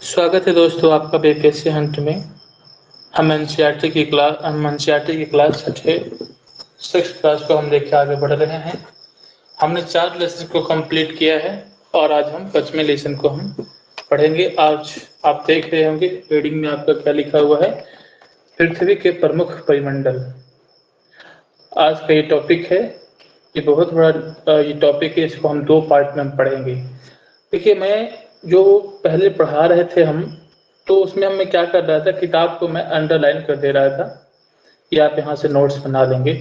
स्वागत है दोस्तों आपका बीपीएससी हंट में। हम एनसीईआरटी की क्लास छठे सिक्स क्लास को हम देख के आगे बढ़ रहे हैं। हमने 4 लेसन को कंप्लीट किया है और आज हम 5वें लेसन को हम पढ़ेंगे। आज आप देख रहे होंगे रीडिंग में आपका क्या लिखा हुआ है, पृथ्वी के प्रमुख परिमंडल। आज का ये टॉपिक है, ये बहुत बड़ा ये टॉपिक है, इसको हम 2 पार्ट में हम पढ़ेंगे। देखिए, मैं जो पहले पढ़ा रहे थे हम, तो उसमें मैं क्या कर रहा था, किताब को मैं अंडरलाइन कर दे रहा था कि आप यहाँ से नोट्स बना लेंगे,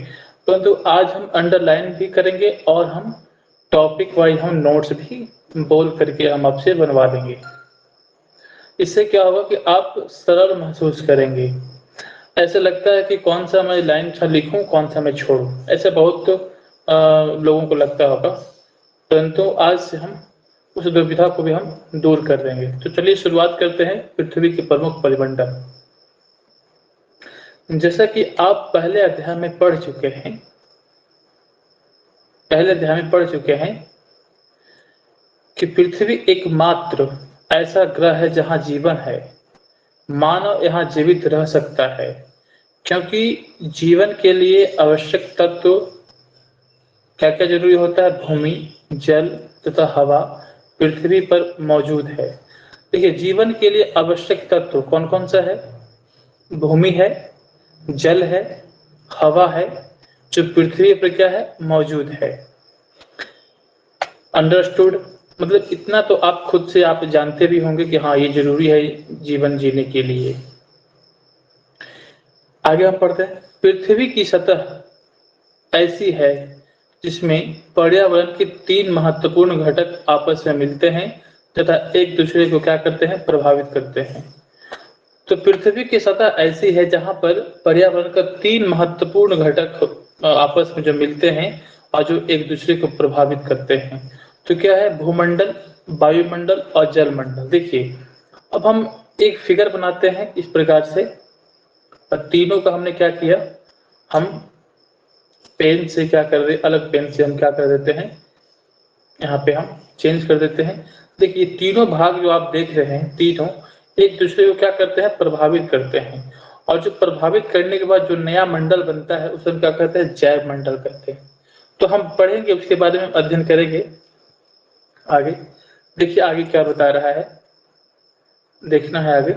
परंतु आज हम अंडरलाइन भी करेंगे और हम टॉपिक वाइज हम नोट्स भी बोल करके हम आपसे बनवा देंगे। इससे क्या होगा कि आप सरल महसूस करेंगे। ऐसे लगता है कि कौन सा मैं लाइन लिखूं, कौन सा मैं छोड़ूं, ऐसे बहुत लोगों को लगता होगा, परंतु आज से हम उस दुविधा को भी हम दूर कर देंगे। तो चलिए शुरुआत करते हैं पृथ्वी के प्रमुख परिमंडल। जैसा कि आप पहले अध्याय में पढ़ चुके हैं कि पृथ्वी एकमात्र ऐसा ग्रह है जहां जीवन है। मानव यहां जीवित रह सकता है क्योंकि जीवन के लिए आवश्यक तत्व क्या क्या जरूरी होता है? भूमि, जल तथा हवा पृथ्वी पर मौजूद है। देखिए, जीवन के लिए आवश्यक तत्व कौन कौन सा है? भूमि है, जल है, हवा है, जो पृथ्वी पर क्या है? मौजूद है। अंडरस्टूड? मतलब इतना तो आप खुद से आप जानते भी होंगे कि हाँ, ये जरूरी है जीवन जीने के लिए। आगे हम पढ़ते हैं। पृथ्वी की सतह ऐसी है जिसमें पर्यावरण के 3 महत्वपूर्ण घटक आपस में मिलते हैं तथा एक दूसरे को क्या करते हैं? प्रभावित करते हैं। तो पृथ्वी की सतह ऐसी है जहां पर पर्यावरण का 3 महत्वपूर्ण घटक आपस में जो मिलते हैं और जो एक दूसरे को प्रभावित करते हैं। तो क्या है? भूमंडल, वायुमंडल और जलमंडल। देखिए, अब हम एक फिगर बनाते हैं इस प्रकार से, और तीनों का हमने क्या किया, हम पेन से क्या कर रहे, अलग पेन से हम क्या कर देते हैं, यहाँ पे हम चेंज कर देते हैं। देखिए, तीनों भाग जो आप देख रहे हैं, तीनों एक दूसरे को क्या करते हैं? प्रभावित करते हैं। और जो प्रभावित करने के बाद जो नया मंडल बनता है उसे हम क्या कहते हैं? जैव मंडल कहते हैं। तो हम पढ़ेंगे, उसके बारे में अध्ययन करेंगे आगे। देखिए आगे क्या बता रहा है, देखना है आगे।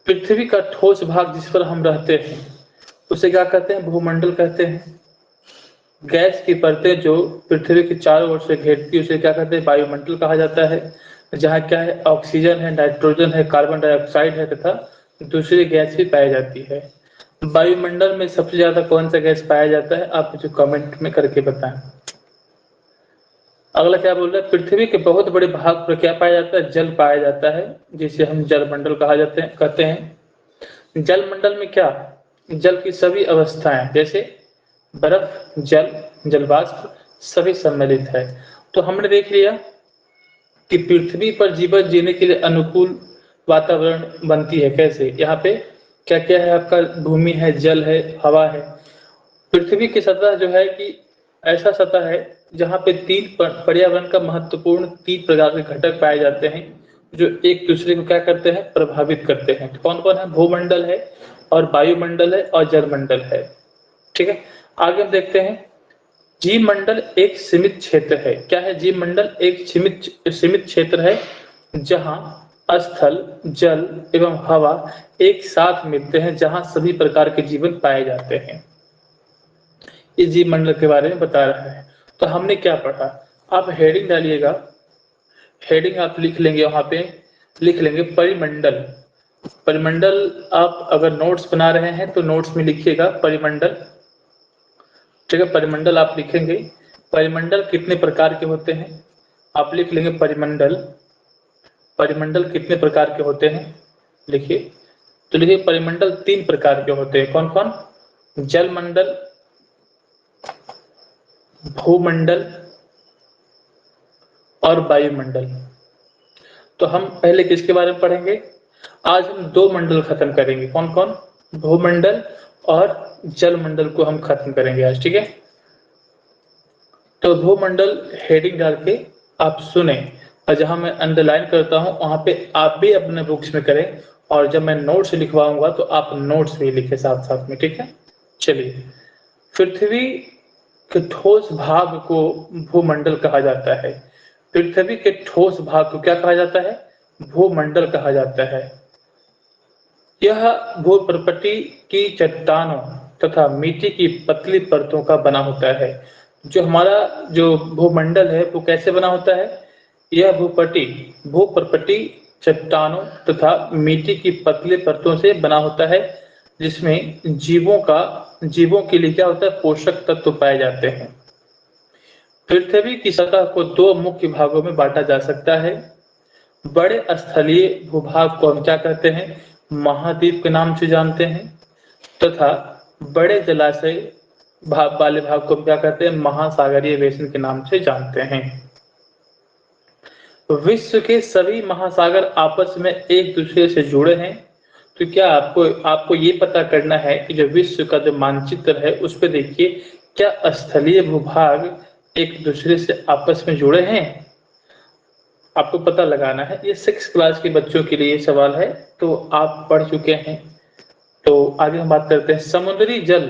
पृथ्वी का ठोस भाग जिस पर हम रहते हैं उसे क्या कहते हैं? भूमंडल कहते हैं। गैस की परतें जो पृथ्वी के चारों ओर से घेरती है उसे क्या कहते हैं? वायुमंडल कहा जाता है। जहाँ क्या है? ऑक्सीजन है, नाइट्रोजन है, कार्बन डाइऑक्साइड है तथा दूसरी गैस भी पाई जाती है। वायुमंडल में सबसे ज्यादा कौन सा गैस पाया जाता है? आप मुझे कमेंट में करके बताएं। अगला क्या बोल रहा है? पृथ्वी के बहुत बड़े भाग पर क्या पाया जाता है? जल पाया जाता है, जिसे हम जलमंडल कहते हैं। जलमंडल में क्या? जल की सभी अवस्थाएं जैसे बर्फ, जल, जलवाष्प सभी सम्मिलित है। तो हमने देख लिया कि पृथ्वी पर जीवन जीने के लिए अनुकूल वातावरण बनती है कैसे। यहाँ पे क्या क्या है आपका? भूमि है, जल है, हवा है। पृथ्वी की सतह जो है कि ऐसा सतह है जहाँ पे 3 पर्यावरण का महत्वपूर्ण 3 प्रकार के घटक पाए जाते हैं जो एक दूसरे को क्या करते हैं? प्रभावित करते हैं। कौन कौन है? भूमंडल है और वायुमंडल है और जलमंडल है। ठीक है, आगे हम देखते हैं। जीव मंडल एक सीमित क्षेत्र है। क्या है? जीव मंडल एक सीमित क्षेत्र है जहां स्थल, जल एवं हवा एक साथ मिलते हैं, जहां सभी प्रकार के जीवन पाए जाते हैं। इस जीव मंडल के बारे में बता रहा है। तो हमने क्या पढ़ा? आप हेडिंग डालिएगा, हेडिंग आप लिख लेंगे, वहां पे लिख लेंगे परिमंडल। परिमंडल आप अगर नोट्स बना रहे हैं तो नोट्स में लिखिएगा परिमंडल। ठीक है, परिमंडल आप लिखेंगे। परिमंडल कितने प्रकार के होते हैं आप लिख लेंगे। परिमंडल, परिमंडल कितने प्रकार के होते हैं लिखिए। तो लिखिए, परिमंडल 3 प्रकार के होते हैं। कौन कौन? जलमंडल, भूमंडल और वायुमंडल। तो हम पहले किसके बारे में पढ़ेंगे? आज हम 2 मंडल खत्म करेंगे। कौन कौन? भूमंडल और जलमंडल को हम खत्म करेंगे आज, ठीक है। तो भूमंडल हेडिंग डाल के आप सुने, और जहां मैं अंडरलाइन करता हूं वहां पे आप भी अपने बुक्स में करें, और जब मैं नोट्स लिखवाऊंगा तो आप नोट्स भी लिखें साथ साथ में, ठीक है। चलिए, पृथ्वी के ठोस भाग को भूमंडल कहा जाता है। पृथ्वी के ठोस भाग को क्या कहा जाता है? भूमंडल कहा जाता है। यह भूप्रपटी की चट्टानों तथा मिट्टी की पतली परतों का बना होता है। जो हमारा जो भूमंडल है वो कैसे बना होता है? यह भूप्रपटी चट्टानों तथा मिट्टी की पतली परतों से बना होता है, जिसमें जीवों के लिए क्या होता है? पोषक तत्व पाए जाते हैं। पृथ्वी की सतह को दो मुख्य भागों में बांटा जा सकता है। बड़े स्थलीय भूभाग को हम क्या कहते हैं? महाद्वीप के नाम से जानते हैं, तथा बड़े जलाशय भाग वाले भाग को हम क्या कहते हैं? महासागरीय बेसिन के नाम से जानते हैं। विश्व के सभी महासागर आपस में एक दूसरे से जुड़े हैं। तो क्या आपको ये पता करना है कि जो विश्व का जो मानचित्र है उस पर देखिए, क्या स्थलीय भूभाग एक दूसरे से आपस में जुड़े हैं? आपको पता लगाना है। ये 6 क्लास के बच्चों के लिए सवाल है, तो आप पढ़ चुके हैं। तो आगे हम बात करते हैं। समुद्री जल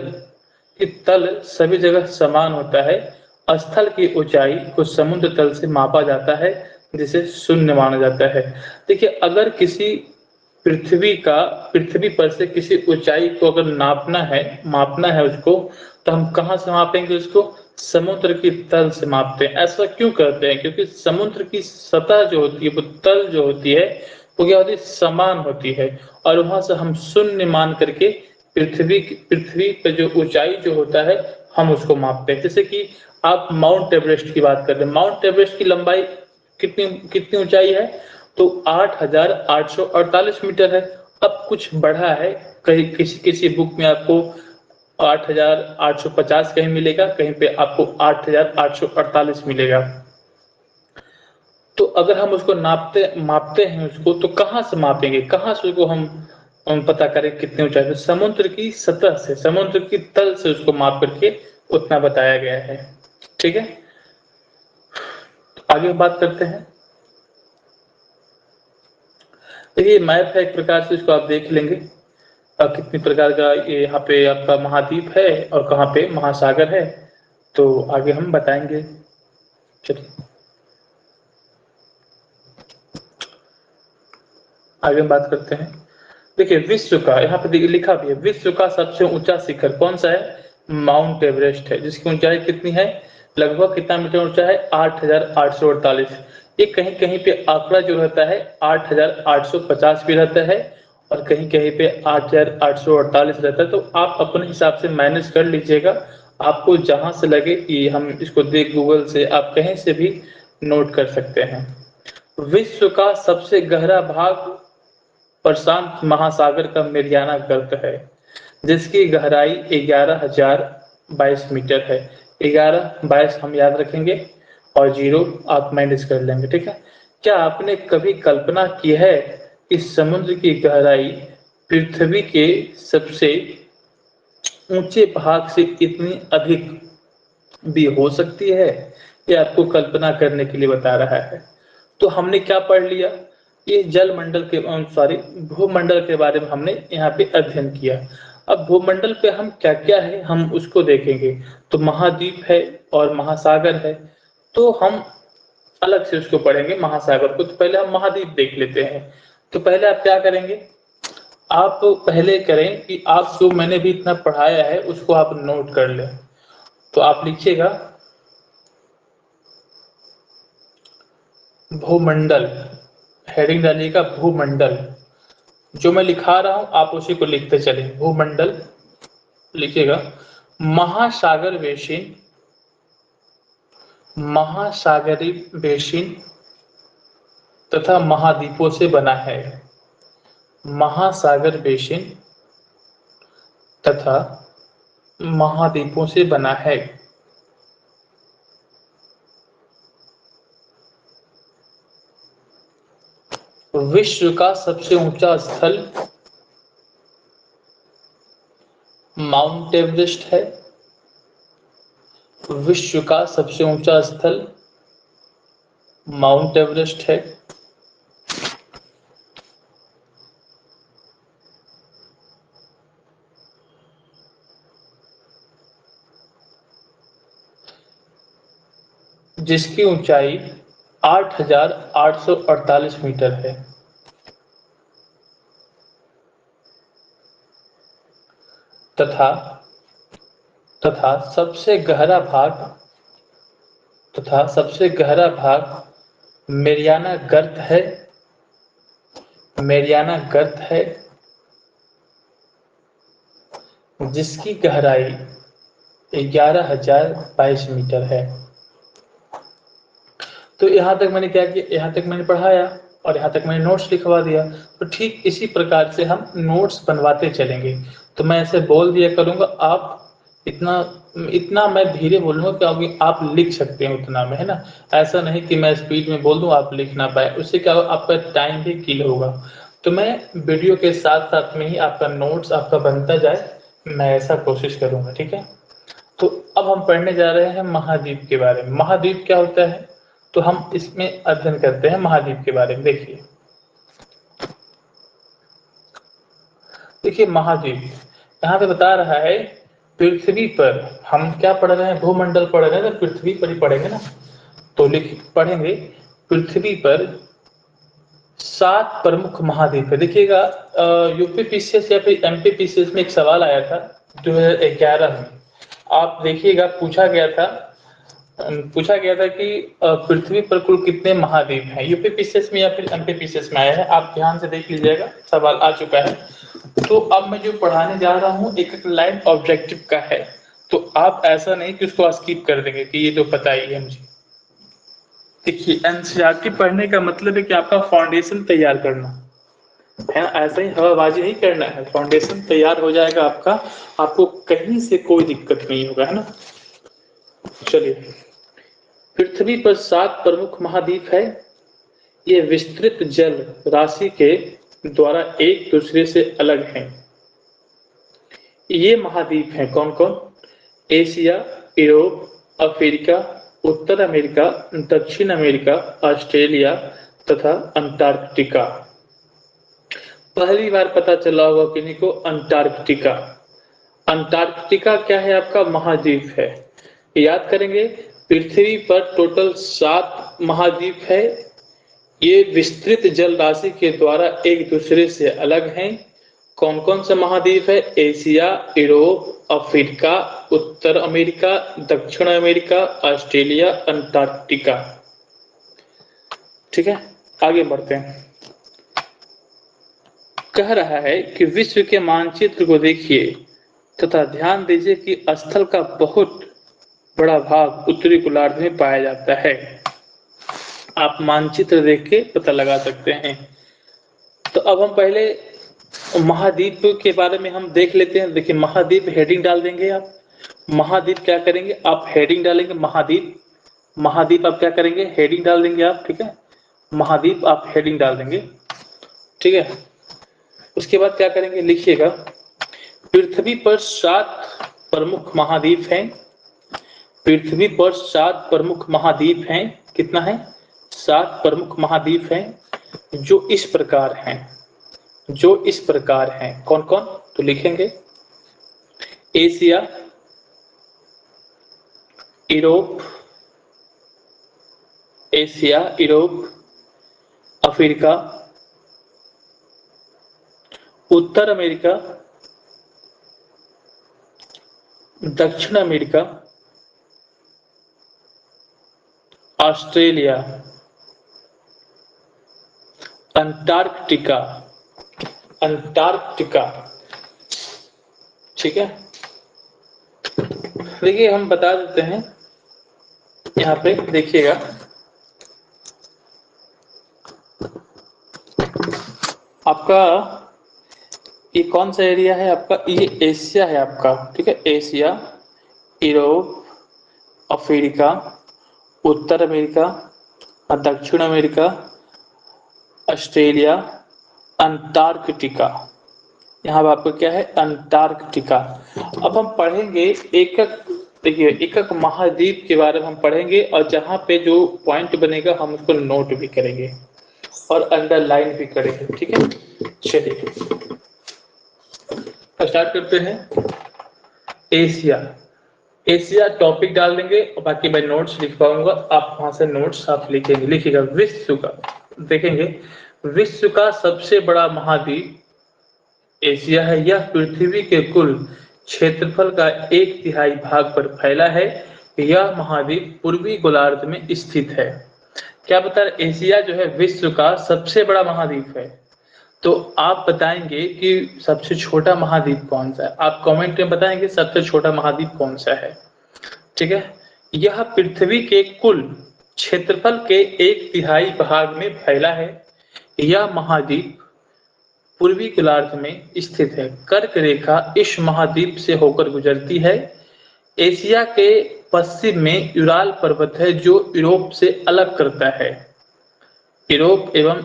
की तल सभी जगह समान होता है। स्थल की ऊंचाई को समुद्र तल से मापा जाता है, जिसे शून्य माना जाता है। देखिए, अगर किसी पृथ्वी पर से किसी ऊंचाई को अगर मापना है उसको, तो हम कहाँ से मापेंगे उसको? समुद्र की तल से मापते हैं। ऐसा क्यों करते हैं? क्योंकि समुद्र की सतह जो होती है, वो तल जो होती है, वो क्या होती है? समान होती है, और वहां से हम शून्य मान करके पृथ्वी पे जो ऊंचाई जो होता है हम उसको मापते हैं। जैसे कि आप माउंट एवरेस्ट की बात कर रहे हैं। माउंट एवरेस्ट की लंबाई कितनी कितनी ऊंचाई है? तो 8,848 मीटर है। अब कुछ बढ़ा है, कहीं किसी किसी बुक में आपको 8,850 कहीं मिलेगा, कहीं पे आपको 8,848 मिलेगा। तो अगर हम उसको मापते हैं उसको, तो कहाँ से मापेंगे? कहाँ से उसको हम पता करें कितनी ऊंचाई है? समुद्र की सतह से, समुद्र की तल से उसको माप करके उतना बताया गया है, ठीक है। तो आगे बात करते हैं। देखिए, मैप है एक प्रकार से, इसको आप देख लेंगे कितनी प्रकार का ये यहाँ पे आपका महाद्वीप है और कहाँ पे महासागर है, तो आगे हम बताएंगे। चलिए, आगे हम बात करते हैं। देखिए, विश्व का यहाँ पे लिखा भी है, विश्व का सबसे ऊंचा शिखर कौन सा है? माउंट एवरेस्ट है, जिसकी ऊंचाई कितनी है? लगभग कितना मीटर ऊंचा है? 8,848। ये कहीं कहीं पे आंकड़ा जो रहता है 8,850 भी रहता है, और कहीं कहीं पे 8,848 रहता है। तो आप अपने हिसाब से मैनेज कर लीजिएगा। आपको जहां से लगे कि हम इसको देख, गूगल से आप कहीं से भी नोट कर सकते हैं। विश्व का सबसे गहरा भाग प्रशांत महासागर का मेरियाना गर्त है, जिसकी गहराई 11,022 मीटर है। 11 22 हम याद रखेंगे, और 0 आप माइनस कर लेंगे, ठीक है। क्या आपने कभी कल्पना की है कि समुद्र की गहराई पृथ्वी के सबसे ऊंचे भाग से इतनी अधिक भी हो सकती है? ये आपको कल्पना करने के लिए बता रहा है। तो हमने क्या पढ़ लिया? ये जलमंडल के सॉरी भूमंडल के बारे में हमने यहाँ पे अध्ययन किया। अब भूमंडल पे हम क्या क्या है हम उसको देखेंगे। तो महाद्वीप है और महासागर है, तो हम अलग से उसको पढ़ेंगे महासागर को। तो पहले हम महाद्वीप देख लेते हैं। तो पहले आप क्या करेंगे? आप पहले करें कि आप जो मैंने भी इतना पढ़ाया है उसको आप नोट कर लें। तो आप लिखिएगा भूमंडल, हेडिंग डालिएगा भूमंडल। जो मैं लिखा रहा हूं आप उसी को लिखते चले। भूमंडल लिखिएगा। महासागर बेसिन, महासागरीय बेसिन तथा महाद्वीपों से बना है। महासागर बेसिन तथा महाद्वीपों से बना है। विश्व का सबसे ऊंचा स्थल माउंट एवरेस्ट है। विश्व का सबसे ऊंचा स्थल माउंट एवरेस्ट है। जिसकी ऊंचाई 8,848 मीटर है। तथा तथा सबसे गहरा भाग मेरियाना गर्त है। मेरियाना गर्त है जिसकी गहराई 11,022 मीटर है। तो यहाँ तक मैंने क्या किया, यहाँ तक मैंने पढ़ाया और यहाँ तक मैंने नोट्स लिखवा दिया। तो ठीक इसी प्रकार से हम नोट्स बनवाते चलेंगे। तो मैं ऐसे बोल दिया करूँगा, आप इतना इतना मैं धीरे बोलूँगा क्योंकि आप लिख सकते हैं उतना में, है ना। ऐसा नहीं कि मैं स्पीड में बोल दूँ आप लिख ना पाए, उससे क्या होगा, आपका टाइम भी किल होगा। तो मैं वीडियो के साथ साथ में ही आपका नोट्स आपका बनता जाए, मैं ऐसा कोशिश करूँगा, ठीक है। तो अब हम पढ़ने जा रहे हैं महाद्वीप के बारे में। महाद्वीप क्या होता है, तो हम इसमें अध्ययन करते हैं महाद्वीप के बारे में। देखिए महाद्वीप यहाँ पे बता रहा है, पृथ्वी पर हम क्या पढ़ रहे हैं, भूमंडल पढ़ रहे हैं, तो पृथ्वी पर ही पढ़ेंगे ना। तो पढ़ेंगे पृथ्वी पर 7 प्रमुख महाद्वीप है। देखिएगा यूपीपीसीएस या फिर एमपीपीसीएस में एक सवाल आया था 2011 में। आप देखिएगा पूछा गया था कि पृथ्वी पर कुल कितने महाद्वीप हैं। यूपीपीसीएस में या फिर एमपीपीसीएस में आया है, आप ध्यान से देख लीजिएगा, सवाल आ चुका है। तो अब मैं जो पढ़ाने जा रहा हूँ एक एक लाइन ऑब्जेक्टिव का है, तो आप ऐसा नहीं कि उसको स्किप कर देंगे कि ये तो पता ही है मुझे। देखिए एनसीईआरटी पढ़ने का मतलब है कि आपका फाउंडेशन तैयार करना है ना, ऐसा ही हवाबाजी नहीं करना है। फाउंडेशन तैयार हो जाएगा आपका, आपको कहीं से कोई दिक्कत नहीं होगा, है ना। चलिए, पृथ्वी पर 7 प्रमुख महाद्वीप है। ये विस्तृत जल राशि के द्वारा एक दूसरे से अलग हैं। ये महाद्वीप हैं कौन कौन, एशिया, यूरोप, अफ्रीका, उत्तर अमेरिका, दक्षिण अमेरिका, ऑस्ट्रेलिया तथा अंटार्कटिका। पहली बार पता चला होगा किन्हीं को, अंटार्कटिका। अंटार्कटिका क्या है, आपका महाद्वीप है। याद करेंगे, पृथ्वी पर टोटल 7 महाद्वीप है। ये विस्तृत जल राशि के द्वारा एक दूसरे से अलग हैं। कौन कौन सा महाद्वीप है, एशिया, यूरोप, अफ्रीका, उत्तर अमेरिका, दक्षिण अमेरिका, ऑस्ट्रेलिया, अंटार्कटिका। ठीक है, आगे बढ़ते हैं। कह रहा है कि विश्व के मानचित्र को देखिए तथा ध्यान दीजिए कि स्थल का बहुत बड़ा भाग उत्तरी गोलार्ध में पाया जाता है। आप मानचित्र देख के पता लगा सकते हैं। तो अब हम पहले महाद्वीप के बारे में हम देख लेते हैं। देखिए महाद्वीप हेडिंग डाल देंगे आप। महाद्वीप क्या करेंगे आप, हेडिंग डालेंगे महाद्वीप। महाद्वीप आप क्या करेंगे, हेडिंग डाल देंगे आप, ठीक है। महाद्वीप आप हेडिंग डाल देंगे, ठीक है। उसके बाद क्या करेंगे, लिखिएगा पृथ्वी पर 7 प्रमुख महाद्वीप हैं। पृथ्वी पर 7 प्रमुख महाद्वीप हैं। कितना है, 7 प्रमुख महाद्वीप हैं जो इस प्रकार हैं। कौन कौन, तो लिखेंगे एशिया, यूरोप, अफ्रीका, उत्तर अमेरिका, दक्षिण अमेरिका, ऑस्ट्रेलिया, अंटार्कटिका। ठीक है। देखिए हम बता देते हैं, यहाँ पे देखिएगा आपका ये कौन सा एरिया है आपका, ये एशिया है आपका, ठीक है। एशिया, यूरोप, अफ्रीका, उत्तर अमेरिका, दक्षिण अमेरिका, ऑस्ट्रेलिया, अंटार्कटिका। यहाँ आपको क्या है, अंटार्कटिका। अब हम पढ़ेंगे एक एक, देखिए एक एक महाद्वीप के बारे में हम पढ़ेंगे, और जहाँ पे जो पॉइंट बनेगा हम उसको नोट भी करेंगे और अंडरलाइन भी करेंगे, ठीक है। चलिए स्टार्ट करते हैं। एशिया, एशिया टॉपिक डाल देंगे और बाकी मैं नोट्स लिख पाऊंगा, आप वहां से नोट्स आप लिखेंगे, लिखिएगा। विश्व का देखेंगे, विश्व का सबसे बड़ा महाद्वीप एशिया है। यह पृथ्वी के कुल क्षेत्रफल का 1/3 भाग पर फैला है। यह महाद्वीप पूर्वी गोलार्ध में स्थित है। क्या बता रहे, एशिया जो है विश्व का सबसे बड़ा महाद्वीप है। तो आप बताएंगे कि सबसे छोटा महाद्वीप कौन सा है, आप कमेंट में बताएंगे सबसे छोटा महाद्वीप कौन सा है, ठीक है। यह पृथ्वी के कुल क्षेत्रफल के 1/3 भाग में फैला है। यह महाद्वीप पूर्वी गोलार्ध में स्थित है। कर्क रेखा इस महाद्वीप से होकर गुजरती है। एशिया के पश्चिम में यूराल पर्वत है जो यूरोप से अलग करता है। यूरोप एवं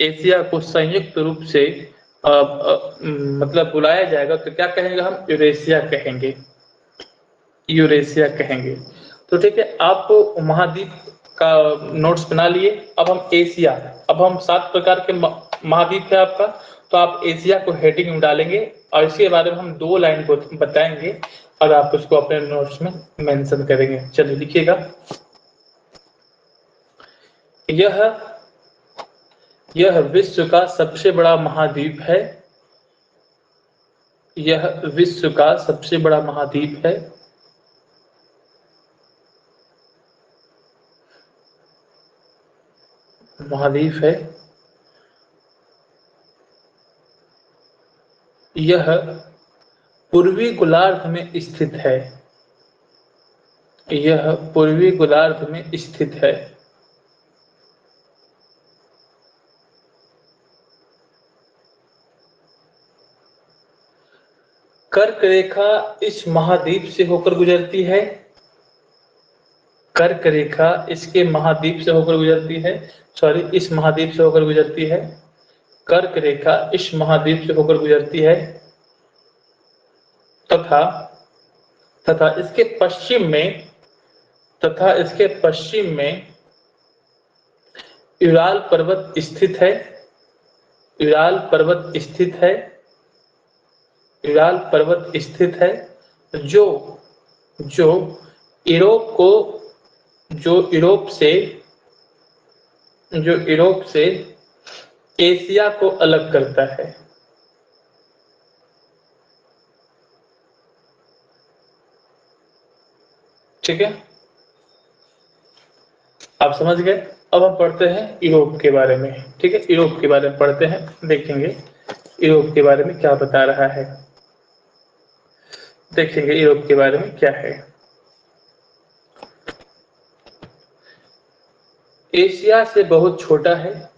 एशिया को संयुक्त रूप से मतलब बुलाया जाएगा तो क्या कहेंगे हम, यूरेशिया कहेंगे, यूरेशिया कहेंगे। तो ठीक है, आप महाद्वीप का नोट्स बना लिए। अब हम एशिया, अब हम 7 प्रकार के महाद्वीप है आपका, तो आप एशिया को हेडिंग में डालेंगे और इसके बारे में हम 2 लाइन को बताएंगे और आप उसको अपने नोट्स में मेंशन करेंगे। चलिए लिखिएगा। यह विश्व का सबसे बड़ा महाद्वीप है। यह विश्व का सबसे बड़ा महाद्वीप है। महाद्वीप है। यह पूर्वी गोलार्ध में स्थित है। यह पूर्वी गोलार्ध में स्थित है। कर्क रेखा इस महाद्वीप से होकर गुजरती है। कर्क रेखा इसके महाद्वीप से होकर गुजरती है, सॉरी इस महाद्वीप से होकर गुजरती है। कर्क रेखा इस महाद्वीप से होकर गुजरती है तथा इसके पश्चिम में यूराल पर्वत स्थित है। यूराल पर्वत स्थित है। यूराल पर्वत स्थित है जो यूरोप से एशिया को अलग करता है। ठीक है, आप समझ गए। अब हम पढ़ते हैं यूरोप के बारे में, ठीक है। यूरोप के बारे में पढ़ते हैं, देखेंगे यूरोप के बारे में क्या बता रहा है। देखेंगे यूरोप के बारे में क्या है। एशिया से बहुत छोटा है।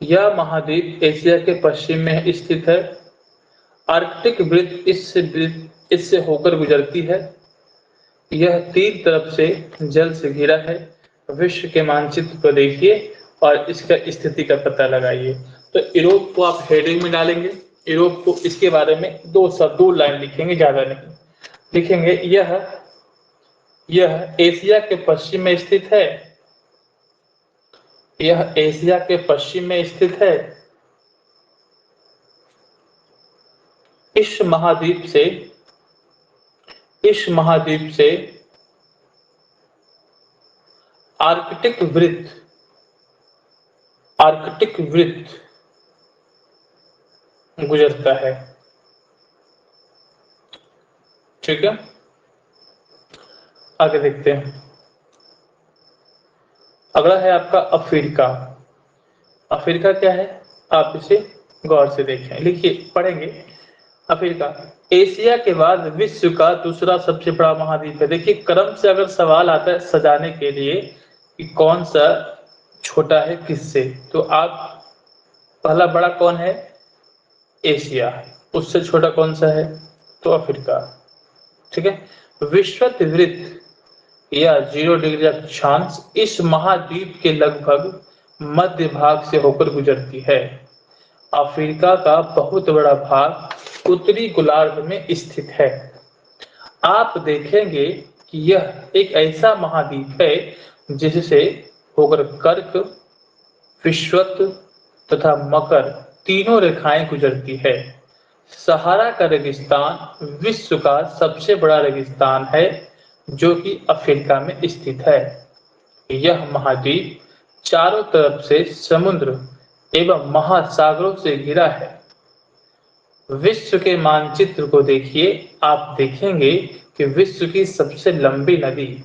यह महाद्वीप एशिया के पश्चिम में स्थित है। आर्कटिक वृत्त इससे होकर गुजरती है। यह 3 तरफ से जल से घिरा है। विश्व के मानचित्र को देखिए और इसका स्थिति का पता लगाइए। तो यूरोप को आप हेडिंग में डालेंगे। यूरोप को इसके बारे में 2 लाइन लिखेंगे, ज्यादा नहीं लिखेंगे। यह एशिया के पश्चिम में स्थित है। यह एशिया के पश्चिम में स्थित है। इस महाद्वीप से आर्कटिक वृत्त गुजरता है। ठीक है, आगे देखते हैं। अगला है आपका अफ्रीका। अफ्रीका क्या है, आप इसे गौर से देखें, लिखिए, पढ़ेंगे। अफ्रीका एशिया के बाद विश्व का दूसरा सबसे बड़ा महाद्वीप है। देखिए क्रम से अगर सवाल आता है सजाने के लिए कि कौन सा छोटा है किससे, तो आप पहला बड़ा कौन है, एशिया, उससे छोटा कौन सा है, तो अफ्रीका। ठीक है, विषुवत वृत्त या 0 डिग्री अक्षांश इस महाद्वीप के लगभग मध्य भाग से होकर गुजरती है। अफ्रीका का बहुत बड़ा भाग उत्तरी गोलार्ध में स्थित है। आप देखेंगे कि यह एक ऐसा महाद्वीप है जिससे होकर कर्क, विषुवत तथा मकर तीनों रेखाएं गुजरती है। सहारा का रेगिस्तान विश्व का सबसे बड़ा रेगिस्तान है जो कि अफ्रीका में स्थित है। यह महाद्वीप चारों तरफ से समुद्र एवं महासागरों से घिरा है। विश्व के मानचित्र को देखिए, आप देखेंगे कि विश्व की सबसे लंबी नदी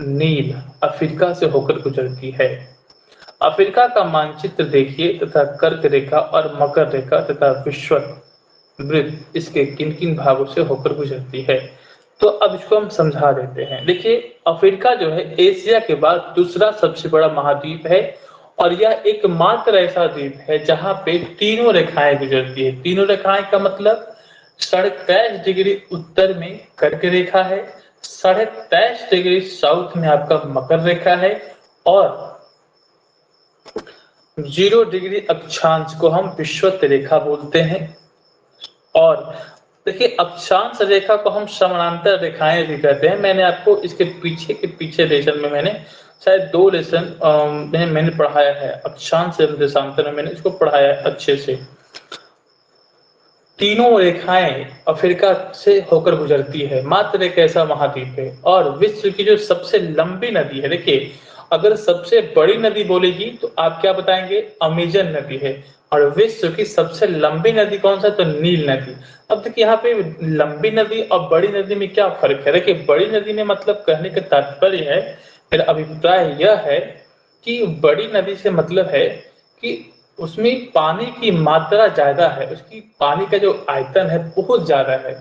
नील अफ्रीका से होकर गुजरती है। अफ्रीका का मानचित्र देखिए तथा कर्क रेखा और मकर रेखा तथा विषुवत वृत्त इसके किन किन भागों से होकर गुजरती है। तो अब इसको हम समझा देते हैं। देखिए, अफ्रीका जो है एशिया के बाद दूसरा सबसे बड़ा महाद्वीप है और यह एकमात्र ऐसा द्वीप है जहां पे तीनों रेखाएं गुजरती है। तीनों रेखाएं का मतलब 23.5 डिग्री उत्तर में कर्क रेखा है, 23.5 डिग्री साउथ में आपका मकर रेखा है और 0 डिग्री अक्षांश को हम विषुवत रेखा बोलते हैं। और देखिए, अक्षांश रेखा को हम समानांतर रेखाएं भी कहते हैं। मैंने आपको इसके पीछे लेसन में मैंने शायद 2 लेसन मैंने पढ़ाया है। अक्षांश एवं देशांतर में मैंने इसको पढ़ाया है अच्छे से। तीनों रेखाएं अफ्रीका से होकर गुजरती है। मात्र एक ऐसा महाद्वीप है और विश्व की जो सबसे लंबी नदी है, देखिए अगर सबसे बड़ी नदी बोलेगी तो आप क्या बताएंगे? अमेजन नदी है। और विश्व की सबसे लंबी नदी कौन सा? तो नील नदी। अब देखिए यहाँ पे लंबी नदी और बड़ी नदी में क्या फर्क है? देखिए, बड़ी नदी में मतलब कहने का तात्पर्य है, मेरा अभिप्राय यह है कि बड़ी नदी से मतलब है कि उसमें पानी की मात्रा ज्यादा है, उसकी पानी का जो आयतन है बहुत ज्यादा है।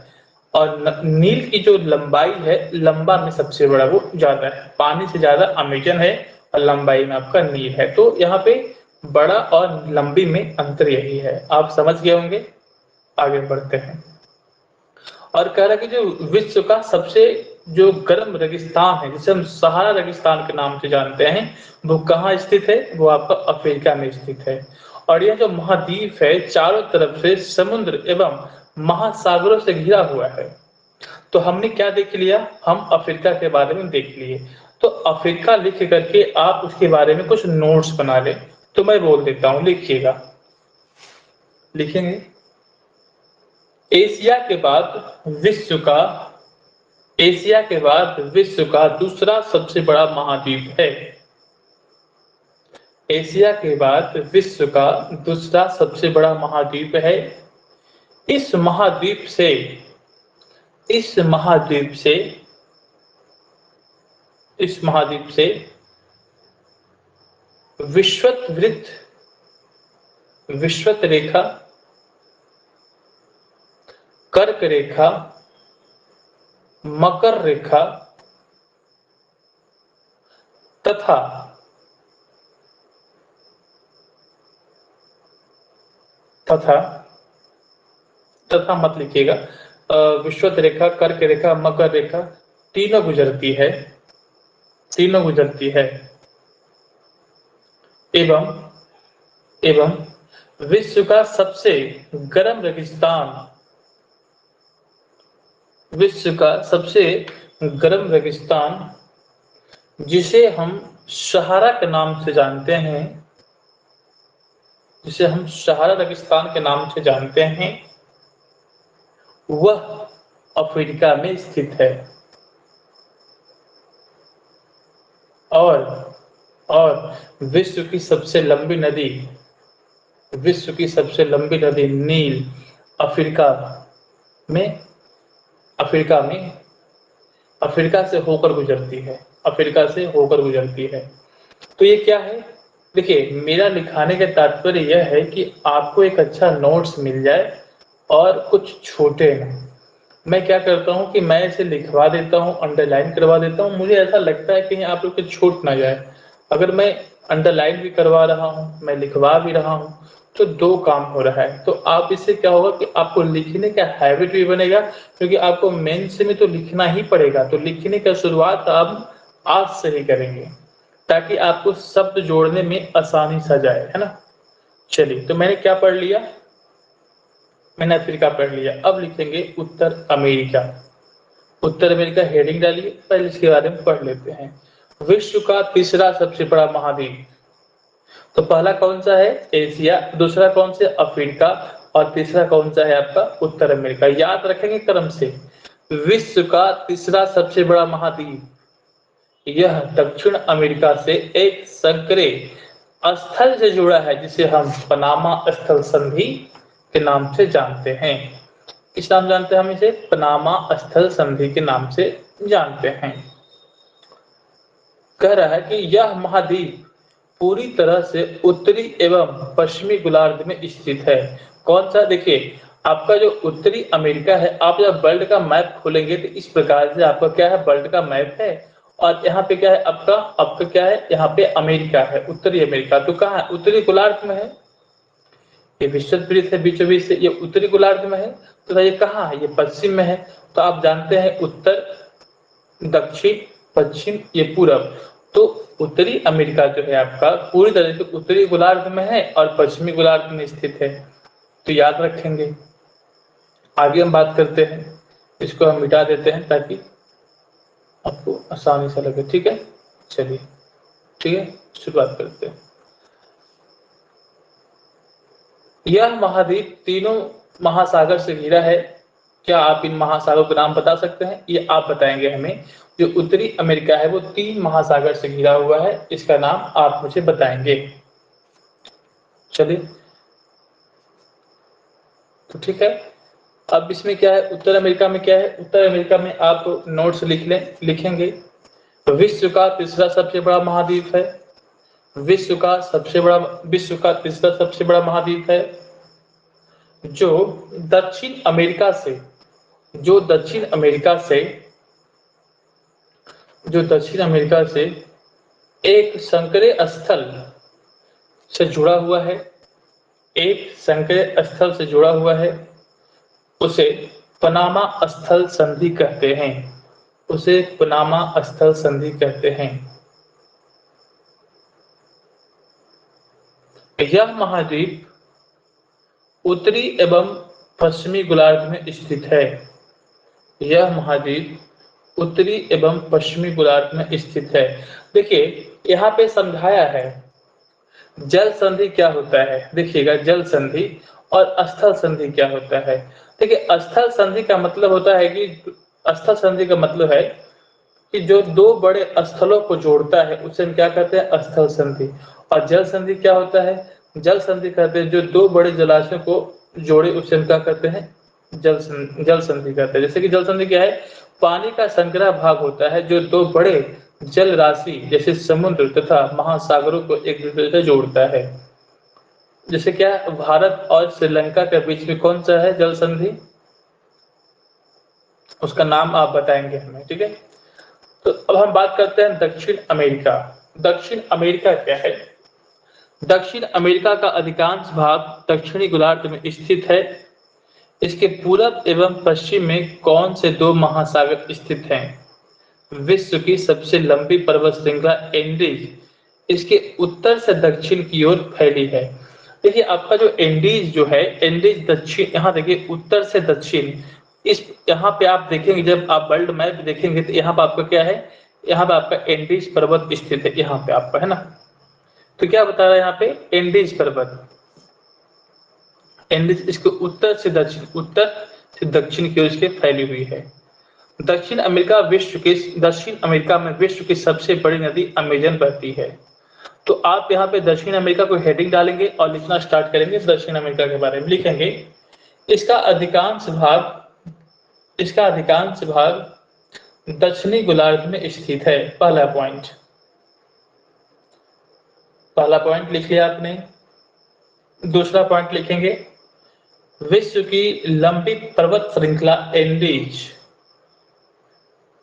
और नील की जो लंबाई है, लंबा में सबसे बड़ा वो ज्यादा है, पानी से ज्यादा अमेजन है और लंबाई में आपका नील है। तो यहाँ पे बड़ा और लंबी में अंतर यही है। आप समझ गए होंगे। आगे बढ़ते हैं और कह रहा है कि जो विश्व का सबसे जो गर्म रेगिस्तान है, जिसे हम सहारा रेगिस्तान के नाम से जानते हैं, वो कहाँ स्थित है? वो आपका अफ्रीका में स्थित है। और यह जो महाद्वीप है चारों तरफ से समुद्र एवं महासागरों से घिरा हुआ है। तो हमने क्या देख लिया? हम अफ्रीका के बारे में देख लिए। तो अफ्रीका लिख करके आप उसके बारे में कुछ नोट्स बना लें। तो मैं बोल देता हूं, लिखिएगा। लिखेंगे, एशिया के बाद विश्व का दूसरा सबसे बड़ा महाद्वीप है। एशिया के बाद विश्व का दूसरा सबसे बड़ा महाद्वीप है। इस महाद्वीप से विषुवत रेखा, कर्क रेखा, मकर रेखा तथा मत लिखिएगा, विषुवत रेखा, कर्क रेखा, मकर रेखा तीनों गुजरती है एवं विश्व का सबसे गर्म रेगिस्तान जिसे हम सहारा के नाम से जानते हैं, वह अफ्रीका में स्थित है। और विश्व की सबसे लंबी नदी नील अफ्रीका से होकर गुजरती है। तो ये क्या है? देखिए, मेरा लिखाने का तात्पर्य यह है कि आपको एक अच्छा नोट्स मिल जाए और कुछ छूटे ना। मैं क्या करता हूँ कि मैं इसे लिखवा देता हूँ, अंडरलाइन करवा देता हूँ। मुझे ऐसा लगता है कि आप लोग को छूट ना जाए। अगर मैं अंडरलाइन भी करवा रहा हूँ, मैं लिखवा भी रहा हूँ, तो 2 काम हो रहा है। तो आप इससे क्या होगा कि आपको लिखने का हैबिट भी बनेगा, क्योंकि आपको मेंस में तो लिखना ही पड़ेगा। तो लिखने का शुरुआत आप आज से ही करेंगे ताकि आपको शब्द जोड़ने में आसानी सा जाए, है ना। चलिए, तो मैंने क्या पढ़ लिया, मैंने अफ्रीका पढ़ लिया। अब लिखेंगे उत्तर अमेरिका। उत्तर अमेरिका हेडिंग डालिए, पहले इसके बारे में पढ़ लेते हैं। विश्व का तीसरा सबसे बड़ा महाद्वीप, तो पहला कौन सा है, एशिया, दूसरा कौन सा, अफ्रीका, और तीसरा कौन सा है आपका, उत्तर अमेरिका। याद रखेंगे क्रम से। विश्व का तीसरा सबसे बड़ा महाद्वीप, यह दक्षिण अमेरिका से एक संकरे स्थल से जुड़ा है, जिसे हम पनामा स्थल संधि के नाम से जानते हैं। किस नाम जानते हैं हम इसे, पनामा स्थल संधि के नाम से जानते हैं। कह रहा है कि यह महाद्वीप पूरी तरह से उत्तरी एवं पश्चिमी गोलार्ध में स्थित है। कौन सा, देखिए आपका जो उत्तरी अमेरिका है, आप जब वर्ल्ड का मैप खोलेंगे तो इस प्रकार से आपका क्या है, वर्ल्ड का मैप है, और यहाँ पे क्या है आपका, आपका क्या है, यहाँ पे अमेरिका है, उत्तरी अमेरिका। तो कहाँ है, उत्तरी गोलार्ध में है। ये विश्वविद्यापीठ है बीचों बीच से, ये उत्तरी गोलार्ध में है। तो ये कहाँ है, ये पश्चिम में है। तो आप जानते हैं उत्तर, दक्षिण, पश्चिम, ये पूरब। तो उत्तरी अमेरिका जो है आपका पूरी तरह से उत्तरी गोलार्ध में है और पश्चिमी गोलार्ध में स्थित है। तो याद रखेंगे। आगे हम बात करते हैं, इसको हम मिटा देते हैं ताकि आपको आसानी से लगे। ठीक है, चलिए ठीक है, शुरुआत करते हैं। यह महाद्वीप तीनों महासागर से घिरा है। क्या आप इन महासागरों के नाम बता सकते हैं, ये आप बताएंगे हमें। जो उत्तरी अमेरिका है वो 3 महासागर से घिरा हुआ है, इसका नाम आप मुझे बताएंगे। चलिए, तो ठीक है। अब इसमें क्या है, उत्तर अमेरिका में क्या है, उत्तर अमेरिका में आप नोट्स लिख लें, लिखेंगे। विश्व का तीसरा सबसे बड़ा महाद्वीप है, विश्व का तीसरा सबसे बड़ा महाद्वीप है, जो दक्षिण अमेरिका से जो दक्षिण अमेरिका से जो दक्षिण अमेरिका से एक संकरे स्थल से जुड़ा हुआ है, एक संकरे स्थल से जुड़ा हुआ है, उसे पनामा स्थल संधि कहते हैं, उसे पनामा स्थल संधि कहते हैं। यह महाद्वीप उत्तरी एवं पश्चिमी गोलार्ध में स्थित है। यह महाद्वीप उत्तरी एवं पश्चिमी गोलार्ध में स्थित है। देखिए यहाँ पे समझाया है जल संधि क्या होता है। देखिएगा, जल संधि और स्थल संधि क्या होता है। देखिए, स्थल संधि का मतलब होता है कि स्थल संधि का मतलब है कि जो 2 बड़े स्थलों को जोड़ता है उसे हम क्या कहते हैं, स्थल संधि। और जल संधि क्या होता है, जल संधि कहते हैं जो 2 बड़े जलाशयों को जोड़े उसे हम क्या कहते हैं, जल संधि कहते हैं। जैसे कि जल संधि क्या है, पानी का संग्रह भाग होता है जो 2 बड़े जल राशि जैसे समुद्र तथा महासागरों को एक दूसरे से जोड़ता है। जैसे क्या, भारत और श्रीलंका के बीच में कौन सा है जल संधि, उसका नाम आप बताएंगे हमें। ठीक है, तो अब हम बात करते हैं दक्षिण अमेरिका। दक्षिण अमेरिका क्या है, दक्षिण अमेरिका का अधिकांश भाग दक्षिणी गोलार्ध में स्थित है। इसके पूरब एवं पश्चिम में कौन से 2 महासागर स्थित हैं। विश्व की सबसे लंबी पर्वत श्रृंखला एंडीज इसके उत्तर से दक्षिण की ओर फैली है। देखिए आपका जो एंडीज जो है, एंडीज दक्षिण, यहाँ देखिए उत्तर से दक्षिण, इस यहाँ पे आप देखेंगे, जब आप वर्ल्ड मैप देखेंगे तो यहाँ पे आपका क्या है, यहाँ पे आपका एंडीज पर्वत स्थित है, यहाँ पे आपका है ना। तो क्या बता रहा है यहाँ पे, एंडीज पर्वत, एंडीज इसके उत्तर से दक्षिण की ओर इसके फैली हुई है। दक्षिण अमेरिका में विश्व की सबसे बड़ी नदी अमेजन बहती है। तो आप यहाँ पे दक्षिण अमेरिका को हेडिंग डालेंगे और लिखना स्टार्ट करेंगे, दक्षिण अमेरिका के बारे में लिखेंगे। इसका अधिकांश भाग दक्षिणी गोलार्ध में स्थित है। पहला पॉइंट लिख लिया आपने। दूसरा पॉइंट लिखेंगे, विश्व की लंबी पर्वत श्रृंखला एंडीज,